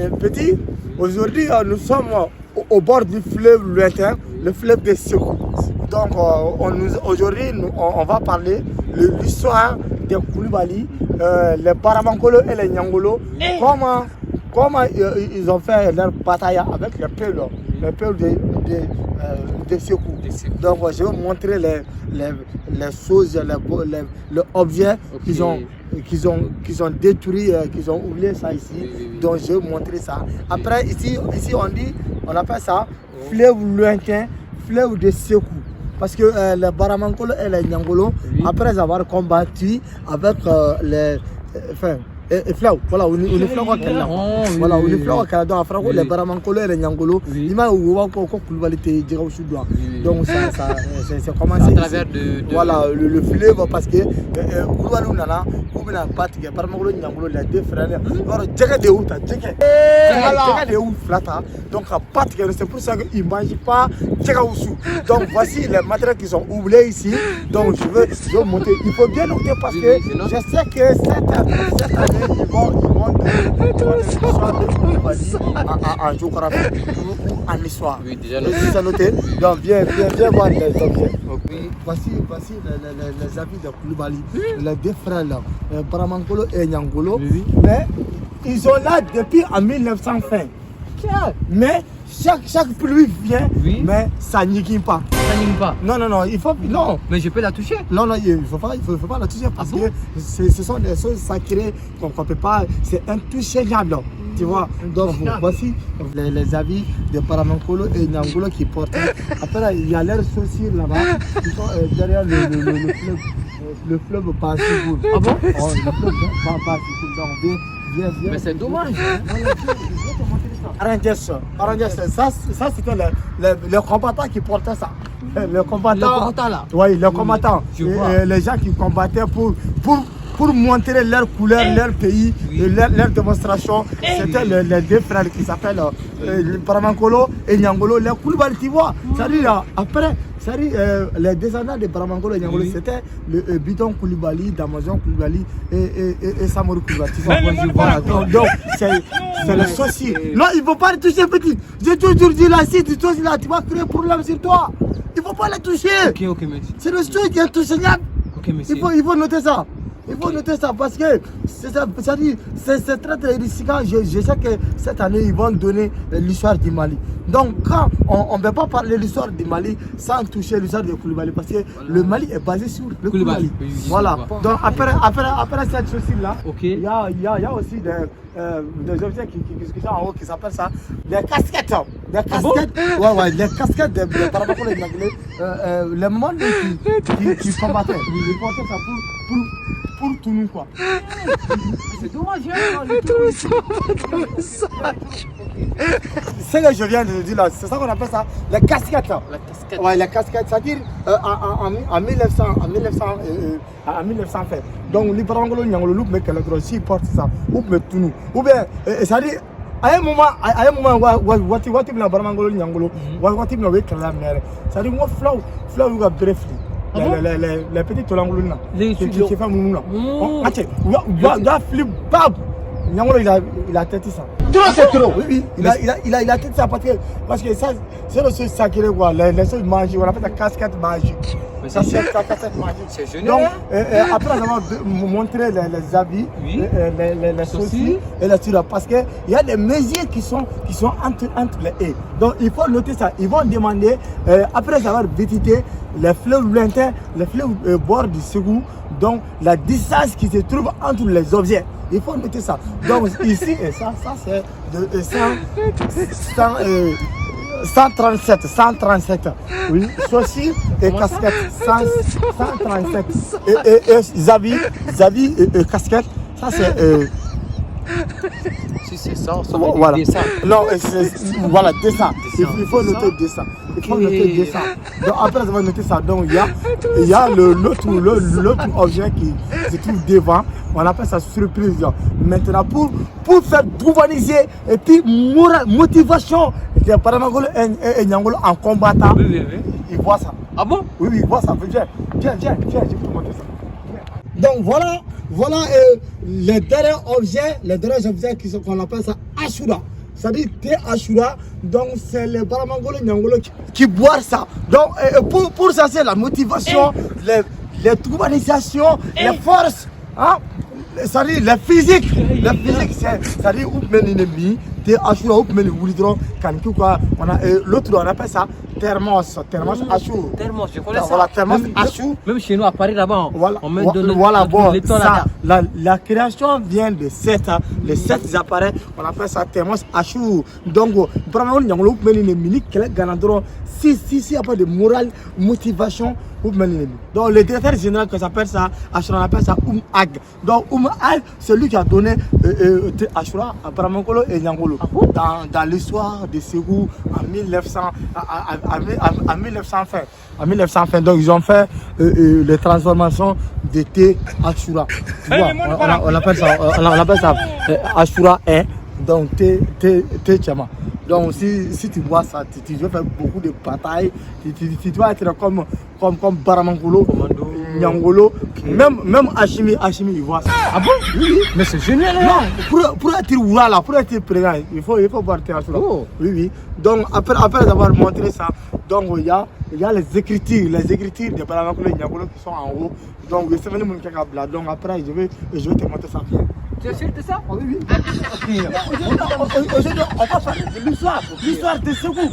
petit, aujourd'hui, nous sommes au bord du fleuve lointain, le fleuve des Sékou. Donc, aujourd'hui, on va parler de l'histoire des Koulibaly, les Baramankolo et les Niangolo. Comment ils ont fait leur bataille avec le peuple de Sékou. Donc, je vais vous montrer les choses, les objets qu'ils ont détruits, qu'ils ont oublié ça ici. Donc, je vais vous montrer ça. Après, ici on appelle ça fleuve lointain, fleuve de Sékou. Parce que les Baramankolo et les Niangolo, après avoir combattu avec les fleurs, voilà, on est fleurs au Canada. Voilà, on est fleurs au Canada. En France, les Baramankolo et les Niangolo, ils m'ont dit donc c'est commencé. À travers voilà, le fleuve parce que Koulibaly nana, Koulibaly battu, Baramankolo Niangolo, les deux frères. Alors, Djeka de où t'as Djeka de où flata. Donc c'est pour ça qu'ils ne mangent pas Djeka Oussou. Donc voici les matériels qu'ils ont oubliés ici. Donc je veux monter. Il faut bien noter parce que je sais que cette année ils vont l'histoire de Koulibaly en géographie ou en histoire. Oui, déjà noté. Donc viens voir les objets. Voici les avis de Koulibaly, les deux frères là, Baramankolo et Niangolo. Mais ils sont là depuis en 1920. Mais chaque pluie vient, mais ça n'y pas. Ça n'y pas. Non, il faut non. Mais je peux la toucher. Non, il faut pas la toucher parce que ce sont des choses sacrées qu'on peut pas. C'est intouchable. Tu vois. Donc voici les avis de Baramankolo et Niangolo qui portent. Après il y a leurs chaussures là-bas qui sont derrière le fleuve Bassigoul. Ah bon? Le fleuve Bassigoul. Donc viens. Mais c'est dommage. Arrangez ça, ça c'était le combattant qui portait ça. Le combattant là. Oui, le combattant. Les gens qui combattaient pour montrer leur couleur, leur pays, leur démonstration. C'était les deux frères qui s'appellent Baramankolo et Niangolo. Les Koulibaly, tu vois. C'est-à-dire, après, les descendants de Baramankolo et Niangolo, c'était le Bidon Koulibaly, Damazon Koulibaly et Samourou Koulibaly. Tu vois, donc, c'est le souci. Non, il ne faut pas les toucher, petit. J'ai toujours dit là, si tu touches là, tu vas créer problème sur toi. Il ne faut pas les toucher. Ok, merci. C'est le truc qui est touchable. Ok, merci. Il faut noter ça. Il faut noter ça parce que c'est très risqué. Je sais que cette année, ils vont donner l'histoire du Mali. Donc, quand on ne peut pas parler de l'histoire du Mali sans toucher l'histoire de Koulibaly, parce que le Mali est basé sur le Koulibaly. Voilà. Donc, après cette chose-là, il y a aussi des objets qui sont en haut qui s'appellent ça des casquettes. Des casquettes. Les casquettes de Baramankolo et Niangolo. Les membres qui combattaient, ils portaient ça pour tout nous quoi. C'est dommage. Ce que je viens de dire là, c'est ça qu'on appelle ça, les casquettes. Ouais, les casquettes, c'est-à-dire en 1900 fait. Donc les Baramankolo Niangolo mais que le s'ils portent ça, ou mais tout nous. Ou bien, c'est-à-dire à un moment, what la Baramankolo Niangolo, what il n'a pas la mer. C'est-à-dire moi flow va bref. Les petits tolangolo là, qui font mon nom. Il a flip bab. Niangolo il a têté ça. C'est trop. Oui, il a têté ça parce que ça c'est le truc sacré quoi. Les choses magiques, on appelle ça casquette magique. Ça c'est casquette magique. C'est génial. Donc après avoir montré les habits, les chaussures et les tirs parce que il y a des mesures qui sont entre les haies. Donc il faut noter ça. Ils vont demander après avoir visité les fleuves lointains, les fleuves bord du Ségou, donc la distance qui se trouve entre les objets. Il faut noter ça. Donc ici, et ça c'est de 137. Oui, chaussures et casquettes. 137. Et Zavi et casquette, ça c'est. Si c'est ça, voilà. Dessin. Non, voilà, dessin. Il faut noter dessin. Il faut noter dessin. Donc après, on va noter ça. Donc il y a l'autre objet qui se trouve devant. On appelle ça surprise. Maintenant, pour faire bouvaniser et puis motivation de Baramankolo et Niangolo en combattant, ils voient ça. Ah bon? Oui, ils voient ça. Viens, je vais te montrer ça. Donc voilà les derniers objets qu'on appelle ça Ashura. ça dit thé Ashura, donc c'est les Baramangolo Nyangolo qui boivent ça. Donc pour ça, c'est la motivation, les troubanisations, les forces, hein? Ça dit le physique, ça dit où mène l'ennemi, thé Ashura, où mène le quand quoi, l'autre on appelle ça thermos Ashur. Thermos, je connais ça. Voilà, thermos Ashur. Même chez nous à Paris là-bas, voilà, on met voilà, bon, ça, la création vient de les 7 appareils, on appelle ça thermos Ashur. Donc, vraiment, il y a une minute qui est gagnant. Si il n'y a pas de morale, motivation, donc le directeur général qui s'appelle ça, Ashura, on appelle ça Ag. Donc Ag, c'est lui qui a donné Ashura à Baramangolo et Nyangolo dans l'histoire de Ségou en 1920. Donc ils ont fait les transformations de thé Ashura. Tu vois, on appelle ça Ashura 1, donc thé Chama. Donc si tu vois ça, tu vas faire beaucoup de batailles, tu dois être comme Baramangolo, Nyangolo, même Hachimi il voit ça. Ah bon? Oui. Mais c'est génial là. Non, pour être là, pour être présent, il faut voir Théâtre. Oh. Oui. Donc après avoir montré ça, donc il y a les écritures de Baramangolo et Nyangolo qui sont en haut. Donc c'est venu mon câble. Donc après je vais te montrer ça. Tu es sûr de ça? Oui. Aujourd'hui, on va parler de l'histoire de Ségou.